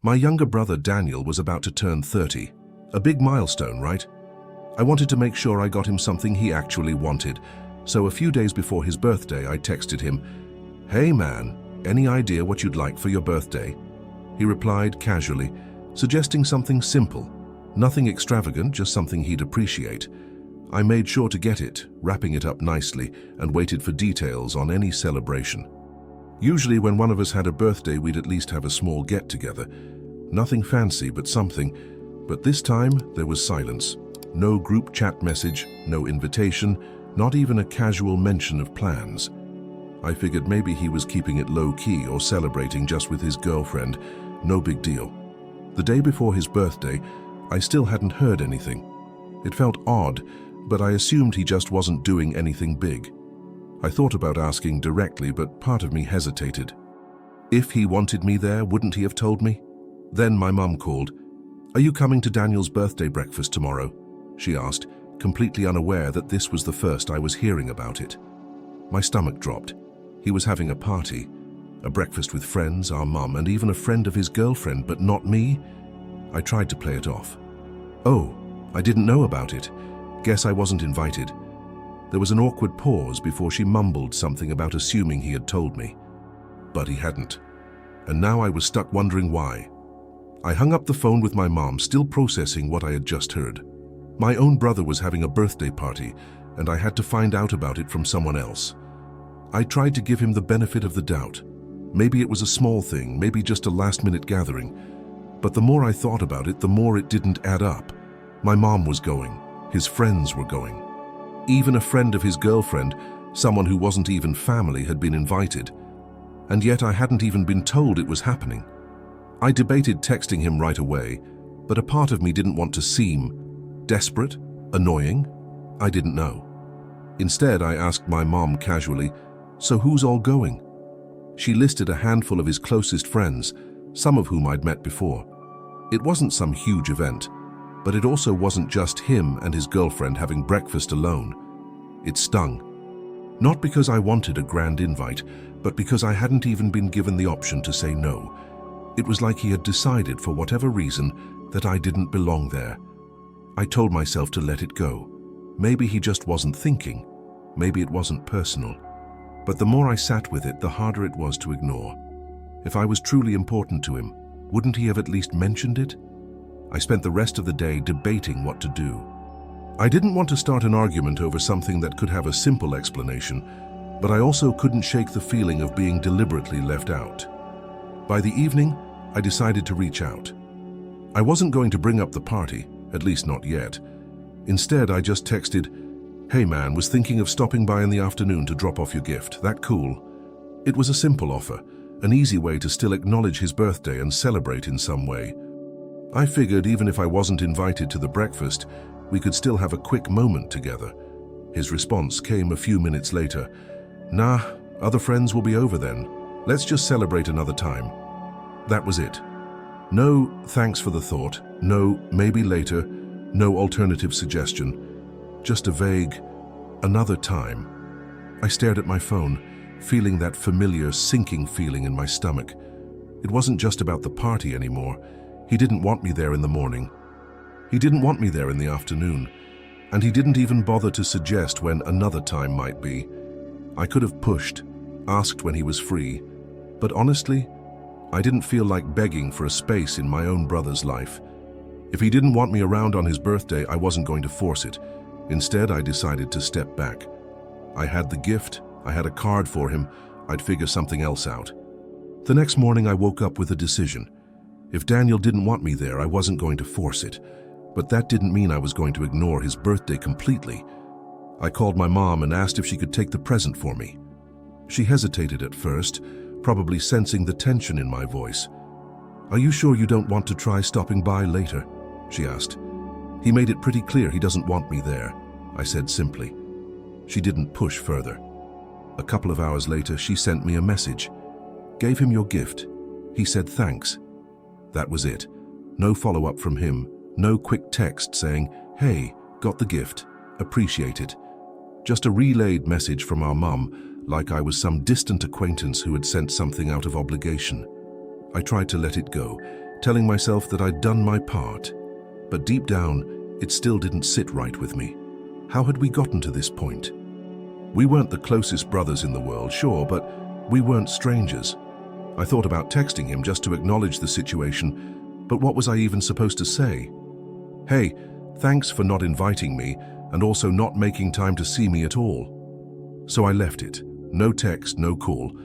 My younger brother Daniel was about to turn 30. A big milestone, right? I wanted to make sure I got him something he actually wanted, so a few days before his birthday I texted him, "Hey man, any idea what you'd like for your birthday?" He replied casually, suggesting something simple, nothing extravagant, just something he'd appreciate. I made sure to get it, wrapping it up nicely, and waited for details on any celebration. Usually when one of us had a birthday, we'd at least have a small get-together. Nothing fancy, but something. But this time, there was silence. No group chat message, no invitation, not even a casual mention of plans. I figured maybe he was keeping it low-key or celebrating just with his girlfriend. No big deal. The day before his birthday, I still hadn't heard anything. It felt odd, but I assumed he just wasn't doing anything big. I thought about asking directly, but part of me hesitated. If he wanted me there, wouldn't he have told me? Then my mum called. "Are you coming to Daniel's birthday breakfast tomorrow?" she asked, completely unaware that this was the first I was hearing about it. My stomach dropped. He was having a party, a breakfast with friends, our mum, and even a friend of his girlfriend, but not me? I tried to play it off. "Oh, I didn't know about it. Guess I wasn't invited." There was an awkward pause before she mumbled something about assuming he had told me. But he hadn't. And now I was stuck wondering why. I hung up the phone with my mom, still processing what I had just heard. My own brother was having a birthday party, and I had to find out about it from someone else. I tried to give him the benefit of the doubt. Maybe it was a small thing, maybe just a last-minute gathering. But the more I thought about it, the more it didn't add up. My mom was going. His friends were going. Even a friend of his girlfriend, someone who wasn't even family, had been invited. And yet I hadn't even been told it was happening. I debated texting him right away, but a part of me didn't want to seem desperate, annoying. I didn't know. Instead, I asked my mom casually, "So who's all going?" She listed a handful of his closest friends, some of whom I'd met before. It wasn't some huge event, but it also wasn't just him and his girlfriend having breakfast alone. It stung. Not because I wanted a grand invite, but because I hadn't even been given the option to say no. It was like he had decided, for whatever reason, that I didn't belong there. I told myself to let it go. Maybe he just wasn't thinking. Maybe it wasn't personal. But the more I sat with it, the harder it was to ignore. If I was truly important to him, wouldn't he have at least mentioned it? I spent the rest of the day debating what to do. I didn't want to start an argument over something that could have a simple explanation, but I also couldn't shake the feeling of being deliberately left out. By the evening, I decided to reach out. I wasn't going to bring up the party, at least not yet. Instead, I just texted, "Hey man, was thinking of stopping by in the afternoon to drop off your gift. That cool?" It was a simple offer, an easy way to still acknowledge his birthday and celebrate in some way. I figured even if I wasn't invited to the breakfast, we could still have a quick moment together. His response came a few minutes later. "Nah, other friends will be over then. Let's just celebrate another time." That was it. No thanks for the thought, no maybe later, no alternative suggestion. Just a vague, another time. I stared at my phone, feeling that familiar sinking feeling in my stomach. It wasn't just about the party anymore. He didn't want me there in the morning. He didn't want me there in the afternoon. And he didn't even bother to suggest when another time might be. I could have pushed, asked when he was free, but honestly, I didn't feel like begging for a space in my own brother's life. If he didn't want me around on his birthday, I wasn't going to force it. Instead, I decided to step back. I had the gift, I had a card for him, I'd figure something else out. The next morning, I woke up with a decision. If Daniel didn't want me there, I wasn't going to force it. But that didn't mean I was going to ignore his birthday completely. I called my mom and asked if she could take the present for me. She hesitated at first, probably sensing the tension in my voice. "Are you sure you don't want to try stopping by later?" she asked. "He made it pretty clear he doesn't want me there," I said simply. She didn't push further. A couple of hours later, she sent me a message. "Gave him your gift. He said thanks." That was it. No follow-up from him. No quick text saying, "Hey, got the gift. Appreciate it." Just a relayed message from our mum, like I was some distant acquaintance who had sent something out of obligation. I tried to let it go, telling myself that I'd done my part. But deep down, it still didn't sit right with me. How had we gotten to this point? We weren't the closest brothers in the world, sure, but we weren't strangers. I thought about texting him just to acknowledge the situation, but what was I even supposed to say? Hey, thanks for not inviting me and also not making time to see me at all. So I left it. No text, no call.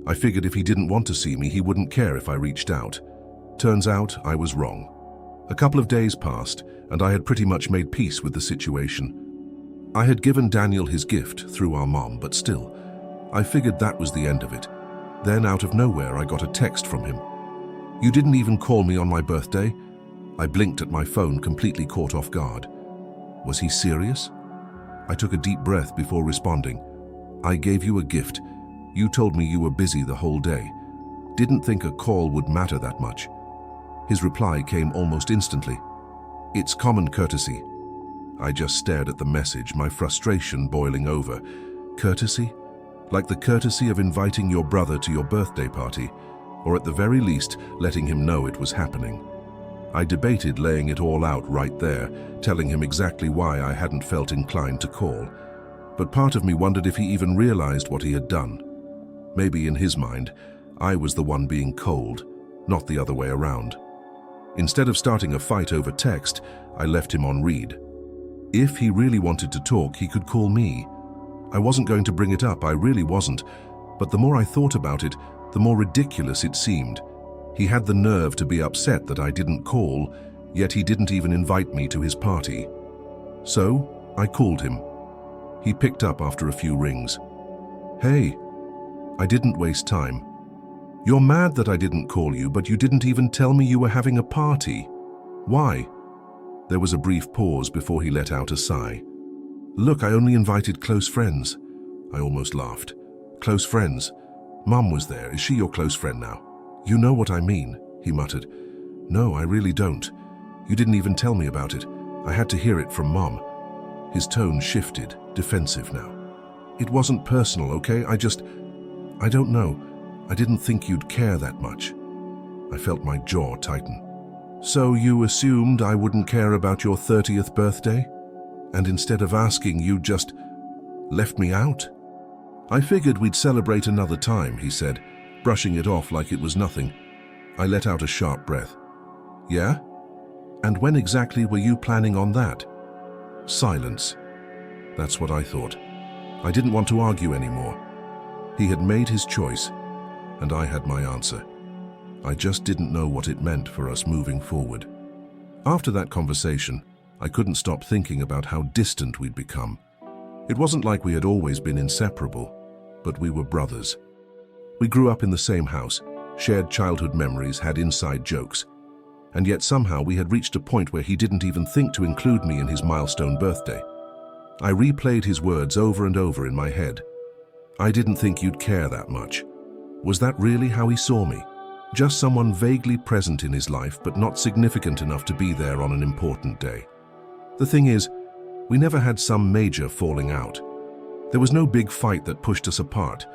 I figured if he didn't want to see me, he wouldn't care if I reached out. Turns out I was wrong. A couple of days passed, and I had pretty much made peace with the situation. I had given Daniel his gift through our mom, but still, I figured that was the end of it. Then, out of nowhere, I got a text from him. "You didn't even call me on my birthday?" I blinked at my phone, completely caught off guard. Was he serious? I took a deep breath before responding. "I gave you a gift. You told me you were busy the whole day. Didn't think a call would matter that much." His reply came almost instantly. "It's common courtesy." I just stared at the message, my frustration boiling over. Courtesy? Like the courtesy of inviting your brother to your birthday party, or at the very least, letting him know it was happening. I debated laying it all out right there, telling him exactly why I hadn't felt inclined to call. But part of me wondered if he even realized what he had done. Maybe in his mind, I was the one being cold, not the other way around. Instead of starting a fight over text, I left him on read. If he really wanted to talk, he could call me. I wasn't going to bring it up, I really wasn't. But the more I thought about it, the more ridiculous it seemed. He had the nerve to be upset that I didn't call, yet he didn't even invite me to his party. So, I called him. He picked up after a few rings. "Hey." I didn't waste time. "You're mad that I didn't call you, but you didn't even tell me you were having a party. Why?" There was a brief pause before he let out a sigh. "Look, I only invited close friends." I almost laughed. "Close friends? Mum was there. Is she your close friend now?" "You know what I mean," he muttered. "No, I really don't. You didn't even tell me about it. I had to hear it from Mom." His tone shifted, defensive now. "It wasn't personal, okay? I don't know. I didn't think you'd care that much." I felt my jaw tighten. "So you assumed I wouldn't care about your 30th birthday? And instead of asking, you just left me out?" "I figured we'd celebrate another time," he said, brushing it off like it was nothing. I let out a sharp breath. "Yeah? And when exactly were you planning on that?" Silence. That's what I thought. I didn't want to argue anymore. He had made his choice, and I had my answer. I just didn't know what it meant for us moving forward. After that conversation, I couldn't stop thinking about how distant we'd become. It wasn't like we had always been inseparable, but we were brothers. We grew up in the same house, shared childhood memories, had inside jokes, and yet somehow we had reached a point where he didn't even think to include me in his milestone birthday. I replayed his words over and over in my head. "I didn't think you'd care that much." Was that really how he saw me? Just someone vaguely present in his life, but not significant enough to be there on an important day. The thing is, we never had some major falling out. There was no big fight that pushed us apart,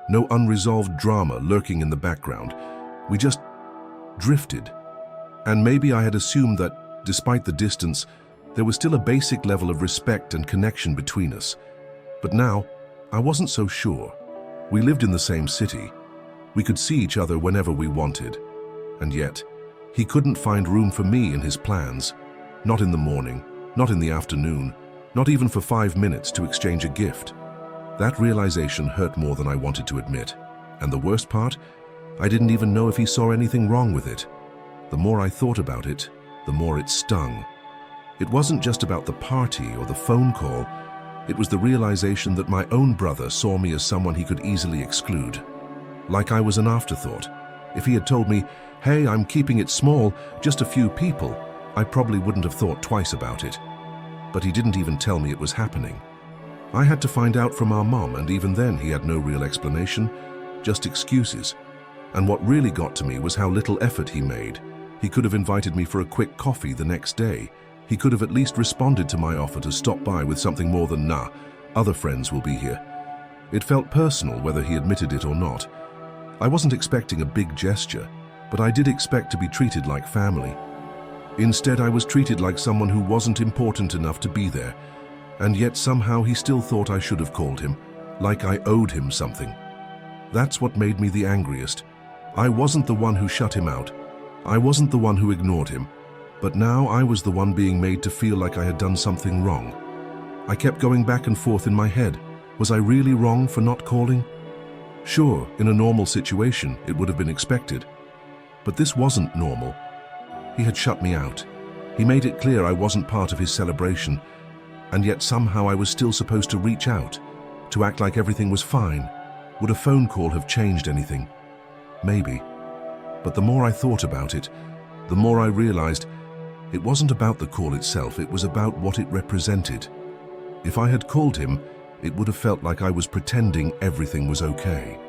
no unresolved drama lurking in the background. We just drifted. And maybe I had assumed that, despite the distance, there was still a basic level of respect and connection between us. But now, I wasn't so sure. We lived in the same city. We could see each other whenever we wanted. And yet, he couldn't find room for me in his plans. Not in the morning, not in the afternoon, not even for 5 minutes to exchange a gift. That realization hurt more than I wanted to admit. And the worst part, I didn't even know if he saw anything wrong with it. The more I thought about it, the more it stung. It wasn't just about the party or the phone call. It was the realization that my own brother saw me as someone he could easily exclude. Like I was an afterthought. If he had told me, "Hey, I'm keeping it small, just a few people," I probably wouldn't have thought twice about it. But he didn't even tell me it was happening. I had to find out from our mom, and even then he had no real explanation, just excuses. And what really got to me was how little effort he made. He could have invited me for a quick coffee the next day. He could have at least responded to my offer to stop by with something more than, "Nah, other friends will be here." It felt personal whether he admitted it or not. I wasn't expecting a big gesture, but I did expect to be treated like family. Instead, I was treated like someone who wasn't important enough to be there, and yet somehow he still thought I should have called him, like I owed him something. That's what made me the angriest. I wasn't the one who shut him out. I wasn't the one who ignored him, but now I was the one being made to feel like I had done something wrong. I kept going back and forth in my head. Was I really wrong for not calling? Sure, in a normal situation, it would have been expected. But this wasn't normal. He had shut me out. He made it clear I wasn't part of his celebration, and yet somehow I was still supposed to reach out, to act like everything was fine. Would a phone call have changed anything? Maybe. But the more I thought about it, the more I realized it wasn't about the call itself, it was about what it represented. If I had called him, it would have felt like I was pretending everything was okay.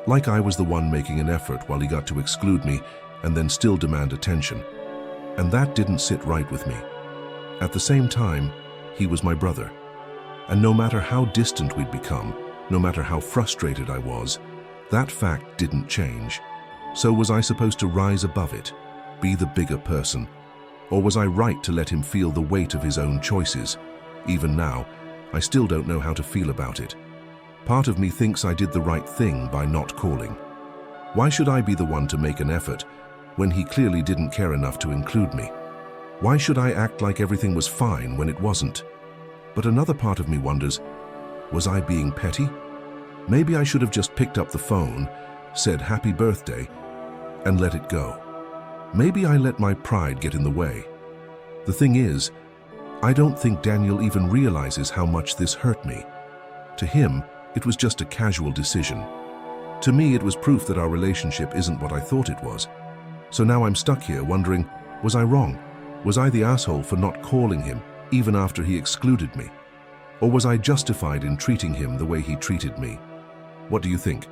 Like I was the one making an effort while he got to exclude me and then still demand attention. And that didn't sit right with me. At the same time, he was my brother. And no matter how distant we'd become, no matter how frustrated I was, that fact didn't change. So was I supposed to rise above it, be the bigger person? Or was I right to let him feel the weight of his own choices? Even now, I still don't know how to feel about it. Part of me thinks I did the right thing by not calling. Why should I be the one to make an effort when he clearly didn't care enough to include me? Why should I act like everything was fine when it wasn't? But another part of me wonders, was I being petty? Maybe I should have just picked up the phone, said happy birthday, and let it go. Maybe I let my pride get in the way. The thing is, I don't think Daniel even realizes how much this hurt me. To him, it was just a casual decision. To me, it was proof that our relationship isn't what I thought it was. So now I'm stuck here wondering, was I wrong? Was I the asshole for not calling him even after he excluded me? Or was I justified in treating him the way he treated me? What do you think?